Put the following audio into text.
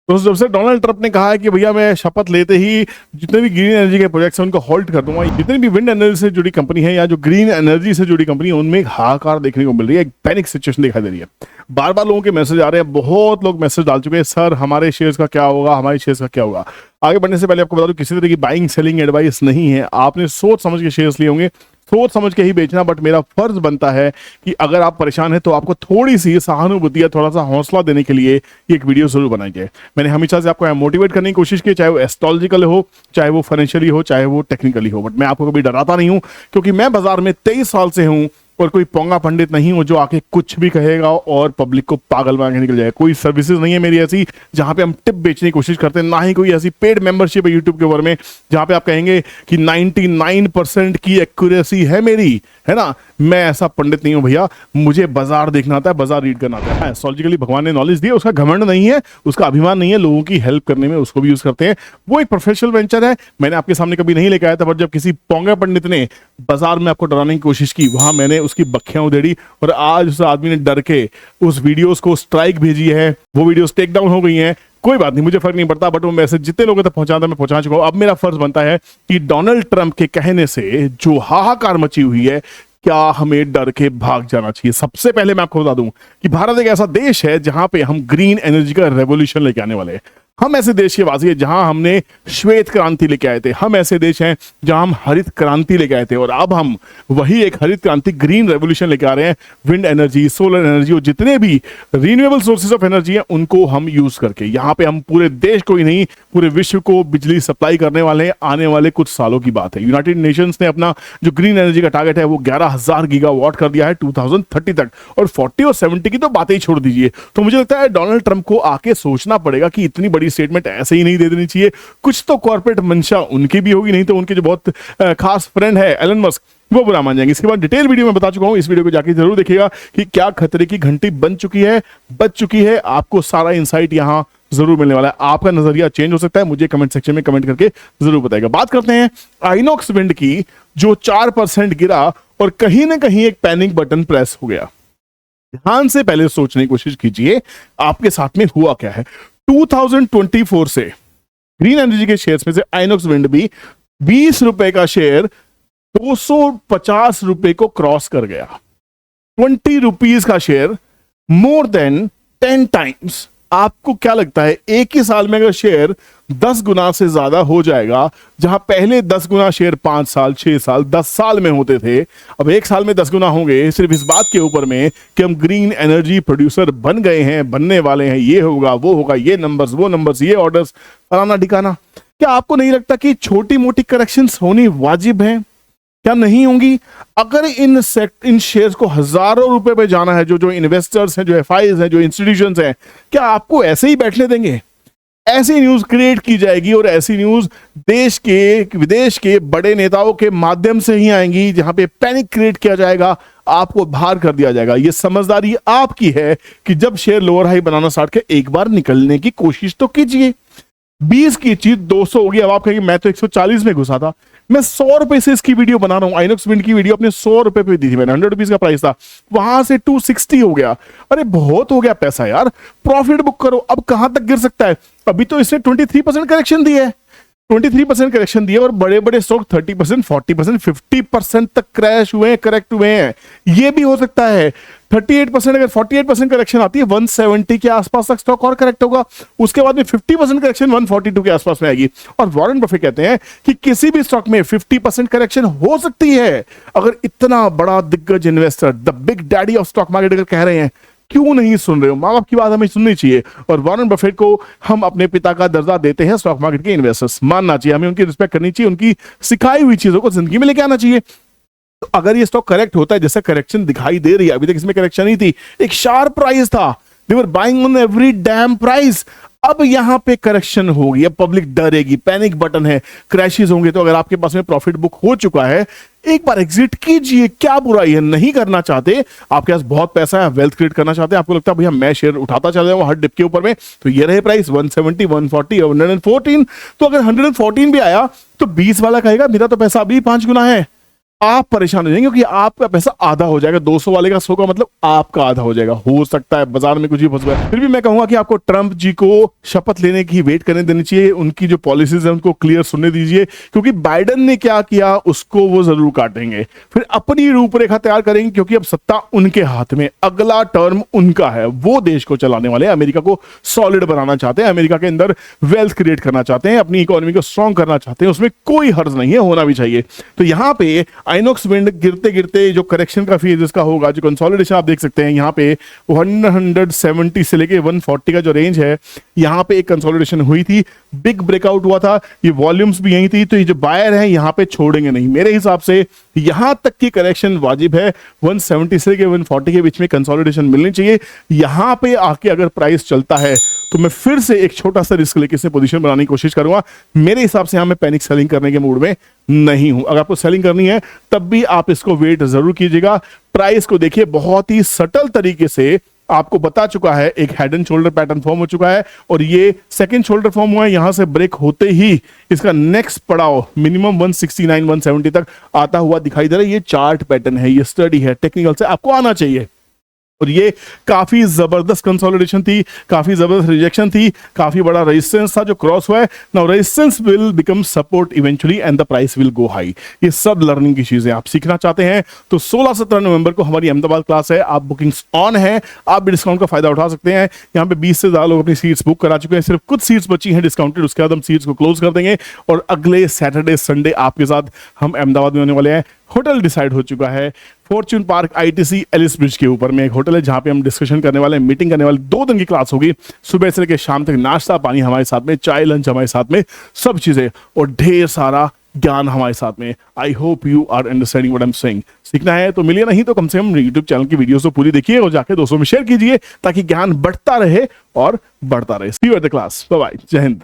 तो जब से डोनाल्ड ट्रंप ने कहा है कि भैया मैं शपथ लेते ही जितने भी ग्रीन एनर्जी के प्रोजेक्ट्स हैं उनको होल्ड कर दूंगा, जितनी भी विंड एनर्जी से जुड़ी कंपनी है या जो ग्रीन एनर्जी से जुड़ी कंपनी है उनमें एक हाहाकार देखने को मिल रही है, एक पैनिक सिचुएशन दिखाई दे रही है। बार बार लोगों के मैसेज आ रहे हैं, बहुत लोग मैसेज डाल चुके हैं, सर हमारे शेयर्स का क्या होगा, हमारे शेयर्स का क्या होगा। आगे बढ़ने से पहले आपको बता दूं, किसी तरह की बाइंग सेलिंग एडवाइस नहीं है, आपने सोच समझ के शेयर्स लिए होंगे, सोच समझ के ही बेचना। बट मेरा फर्ज बनता है कि अगर आप परेशान हैं तो आपको थोड़ी सी सहानुभूति या थोड़ा सा हौसला देने के लिए एक वीडियो जरूर बनाई जाए। मैंने हमेशा से आपको मोटिवेट करने की कोशिश की, चाहे वो एस्ट्रोलॉजिकल हो, चाहे वो फाइनेंशियली हो, चाहे वो टेक्निकली हो, बट मैं आपको कभी डराता नहीं हूं, क्योंकि मैं बाजार में 23 साल से हूं और कोई पोंगा पंडित नहीं हूं जो आके कुछ भी कहेगा और पब्लिक को पागल बना के निकल जाए। कोई सर्विसेज नहीं है मेरी ऐसी जहां पे हम टिप बेचने की कोशिश करते हैं, ना ही कोई ऐसी पेड मेंबरशिप है यूट्यूब के ऊपर में जहां पे आप कहेंगे कि 99% की एक्यूरेसी है मेरी, है ना। मैं ऐसा पंडित नहीं हूं भैया, मुझे बाजार देखना आता है, बाजार रीड करना आता है। एस्ट्रोलॉजिकली भगवान ने नॉलेज दी है, उसका घमंड नहीं है, उसका अभिमान नहीं है, लोगों की हेल्प करने में उसको भी यूज करते हैं। वो एक प्रोफेशनल वेंचर है, मैंने आपके सामने कभी नहीं लेके आया था, पर जब किसी पोंगा पंडित ने बाजार में आपको डराने की कोशिश की, वहां मैंने उसकी बखियां उधेड़ी और आज उस आदमी ने डर के उस वीडियोस को स्ट्राइक भेजी है, वो वीडियोस टेक डाउन हो गई हैं। कोई बात नहीं, मुझे फर्क नहीं पड़ता, बट वो मैसेज जितने लोगों तक पहुंचा था मैं पहुंचा चुका हूं। अब मेरा फर्ज बनता है कि डोनाल्ड ट्रंप के कहने से जो हाहाकार मची हुई है, क्या हमें डर के भाग जाना चाहिए। सबसे पहले मैं आपको बता दूं कि भारत एक ऐसा देश है जहां पे हम ग्रीन एनर्जी का रेवोल्यूशन लेके आने वाले हैं। हम ऐसे देश के वासी हैं जहां हमने श्वेत क्रांति लेके आए थे, हम ऐसे देश हैं जहां हम हरित क्रांति लेके आए थे, और अब हम वही एक हरित क्रांति ग्रीन रेवोल्यूशन लेके आ रहे हैं। विंड एनर्जी, सोलर एनर्जी और जितने भी रीन्यूएबल सोर्सेज ऑफ एनर्जी हैं उनको हम यूज करके यहां पे हम पूरे देश को ही नहीं पूरे विश्व को बिजली सप्लाई करने वाले हैं। आने वाले कुछ सालों की बात है, यूनाइटेड नेशंस ने अपना जो ग्रीन एनर्जी का टारगेट है वो 11,000 गीगावाट कर दिया है 2030 तक, और 40 और 70 की तो बातें ही छोड़ दीजिए। तो मुझे लगता है डोनाल्ड ट्रंप को आके सोचना पड़ेगा कि इतनी बड़ी स्टेटमेंट ऐसे ही नहीं दे देनी चाहिए, कुछ तो कॉर्पोरेट मंशा उनकी भी होगी, नहीं तो उनके जो बहुत खास फ्रेंड है एलन मस्क, वो बुरा मान जाएंगे। इसके बाद डिटेल वीडियो में बता चुका हूं, इस वीडियो को जाके जरूर देखिएगा कि क्या खतरे की घंटी बज चुकी है। आपको सारा इंसाइट यहां जरूर मिलने वाला है, आपका नजरिया चेंज हो सकता है, मुझे कमेंट सेक्शन में कमेंट करके जरूर बताइएगा। बात करते हैं आइनॉक्स विंड की, जो 4% गिरा और कहीं ना कहीं एक पैनिक बटन प्रेस हो गया। ध्यान से पहले सोचने की कोशिश कीजिए आपके साथ में हुआ क्या है। 2024 से ग्रीन एनर्जी के शेयर्स में से आइनॉक्स विंड भी 20 रुपए का शेयर 250 रुपए को क्रॉस कर गया। 20 रुपीज का शेयर, मोर देन 10 टाइम्स। आपको क्या लगता है एक ही साल में अगर शेयर 10 गुना से ज्यादा हो जाएगा, जहां पहले 10 गुना शेयर 5 साल, 6 साल, 10 साल में होते थे, अब एक साल में 10 गुना होंगे, सिर्फ इस बात के ऊपर में कि हम ग्रीन एनर्जी प्रोड्यूसर बन गए हैं, बनने वाले हैं, ये होगा वो होगा, ये नंबर्स वो नंबर्स, ये ऑर्डर्स, फलाना ठिकाना। क्या आपको नहीं लगता कि छोटी मोटी करेक्शंस होनी वाजिब है? क्या नहीं होंगी? अगर इन शेयर्स को हजारों रुपए पे जाना है, जो इन्वेस्टर्स हैं, जो एफआईज हैं, जो इंस्टीट्यूशंस हैं, क्या आपको ऐसे ही बैठने देंगे? ऐसी न्यूज क्रिएट की जाएगी और ऐसी न्यूज देश के विदेश के बड़े नेताओं के माध्यम से ही आएंगी, जहां पे पैनिक क्रिएट किया जाएगा, आपको बाहर कर दिया जाएगा। ये समझदारी आपकी है कि जब शेयर लोअर हाई बनाना स्टार्ट के एक बार निकलने की कोशिश तो कीजिए। 20 की चीज 200 होगी। अब आप कहेंगे मैं तो 140 में घुसा था, मैं 100 रुपए से इसकी वीडियो बना रहा हूं। आइनॉक्स विंड की वीडियो अपने 100 रुपए पे दी थी मैंने, 100 रुपीज का प्राइस था, वहां से 260 हो गया। अरे बहुत हो गया पैसा यार, प्रॉफिट बुक करो। अब कहां तक गिर सकता है? अभी तो इसने 23% करेक्शन दी है, 23% करेक्शन दिया, और बड़े बड़े स्टॉक 30%, 40%, 50% तक क्रैश हुए हैं, करेक्ट हुए हैं। ये भी हो सकता है 38%, अगर 48% करेक्शन आती है 170 के आसपास तक स्टॉक और करेक्ट होगा, उसके बाद में 50% करेक्शन 142 के आसपास में आएगी। और वॉरेन बफेट कहते हैं कि किसी भी स्टॉक में 50% करेक्शन हो सकती है। अगर इतना बड़ा दिग्गज investor, the big daddy of stock market, अगर कह रहे हैं, क्यों नहीं सुन रहे हो? माँ बाप की बात हमें सुननी चाहिए, और वॉरेन बफेट को हम अपने पिता का दर्जा देते हैं स्टॉक मार्केट के इन्वेस्टर्स, मानना चाहिए, हमें उनकी रिस्पेक्ट करनी चाहिए, उनकी सिखाई हुई चीजों को जिंदगी में लेके आना चाहिए। तो अगर ये स्टॉक करेक्ट होता है, जैसे करेक्शन दिखाई दे रही है, अभी तक इसमें करेक्शन नहीं थी, एक शार्प प्राइस था, they were buying on every damn price. अब यहां पे करेक्शन होगी, अब पब्लिक डरेगी, पैनिक बटन है, क्रैशेस होंगे। तो अगर आपके पास में प्रॉफिट बुक हो चुका है, एक बार एग्जिट कीजिए, क्या बुराई है? नहीं करना चाहते, आपके पास बहुत पैसा है, वेल्थ क्रिएट करना चाहते हैं, आपको लगता है भैया मैं शेयर उठाता चला जाऊं हर डिप के ऊपर में, तो ये रहे प्राइस 170, 140, 114। तो अगर 114 भी आया तो 20 वाला कहेगा मेरा तो पैसा अभी 5 गुना है, आप परेशान हो जाएंगे क्योंकि आपका पैसा आधा हो जाएगा। 200 वाले का 100 का मतलब आपका आधा हो जाएगा। हो सकता है बाजार में कुछ भी फंस गया, फिर भी मैं कहूंगा कि आपको ट्रंप जी को शपथ लेने की वेट करने देनी चाहिए। उनकी जो पॉलिसीज है उनको क्लियर सुनने दीजिए, क्योंकि बाइडन ने क्या किया उसको वो जरूर काटेंगे, फिर अपनी रूपरेखा तैयार करेंगे, क्योंकि अब सत्ता उनके हाथ में, अगला टर्म उनका है। वो देश को चलाने वाले, अमेरिका को सॉलिड बनाना चाहते हैं, अमेरिका के अंदर वेल्थ क्रिएट करना चाहते हैं, अपनी इकोनॉमी को स्ट्रॉन्ग करना चाहते हैं। उसमें कोई हर्ज नहीं है, होना भी चाहिए। तो यहां पे आइनॉक्स विंड गिरते गिरते जो करेक्शन का फेज इसका होगा, जो कंसोलिडेशन आप देख सकते हैं यहाँ पे 170 से लेके 140 का जो रेंज है, यहाँ पे एक कंसोलिडेशन हुई थी, बिग ब्रेकआउट हुआ था, ये वॉल्यूम्स भी यही थी। तो ये जो बायर है यहाँ पे छोड़ेंगे नहीं, मेरे हिसाब से यहां तक की करेक्शन वाजिब है। 170 से लेके 140 के बीच में कंसोलिडेशन मिलनी चाहिए। यहां पे आके अगर प्राइस चलता है तो मैं फिर से एक छोटा सा रिस्क लेके इसे पोजीशन बनाने की कोशिश करूंगा। मेरे हिसाब से यहां मैं पैनिक सेलिंग करने के मूड में नहीं हूं। अगर आपको सेलिंग करनी है तब भी आप इसको वेट जरूर कीजिएगा। प्राइस को देखिए, बहुत ही सटल तरीके से आपको बता चुका है, एक head and shoulder pattern form हो चुका है और ये सेकंड शोल्डर फॉर्म हुआ है। यहां से ब्रेक होते ही इसका नेक्स्ट पड़ाव मिनिमम 169 170 तक आता हुआ दिखाई दे रहा है। ये चार्ट पैटर्न है, ये स्टडी है, टेक्निकल से आपको आना चाहिए। और ये काफी जबरदस्त कंसोलिडेशन थी, काफी जबरदस्त रिजेक्शन थी, काफी बड़ा रेजिस्टेंस था जो क्रॉस हुआ है। Now resistance will become support eventually and the price will go high. ये सब लर्निंग की चीजें आप सीखना चाहते हैं तो 16-17 नवंबर को हमारी अहमदाबाद क्लास है। आप बुकिंग्स ऑन है, आप भी डिस्काउंट का फायदा उठा सकते हैं। यहाँ पे 20 से ज्यादा लोग अपनी सीट्स बुक करा चुके हैं, सिर्फ कुछ सीट्स बची हैं डिस्काउंटेड, उसके बाद हम सीट्स को क्लोज कर देंगे और अगले सैटरडे संडे आपके साथ हम अहमदाबाद में होने वाले हैं। होटल डिसाइड हो चुका है, Fortune Park ITC Ellis Bridge के ऊपर में एक होटल है जहां पे हम डिस्कशन करने वाले हैं, मीटिंग करने वाले। 2 दिन की क्लास होगी, सुबह से लेकर शाम तक नाश्ता पानी हमारे साथ में, चाय लंच हमारे साथ में, सब चीजें और ढेर सारा ज्ञान हमारे साथ में। I hope you are understanding what I am saying. सीखना है तो मिलिए, नहीं तो कम से कम यूट्यूब चैनल की वीडियोस तो पूरी देखिए और जाके दोस्तों में शेयर कीजिए ताकि ज्ञान बढ़ता रहे और बढ़ता रहे। See you at the class, bye bye, Jai Hind.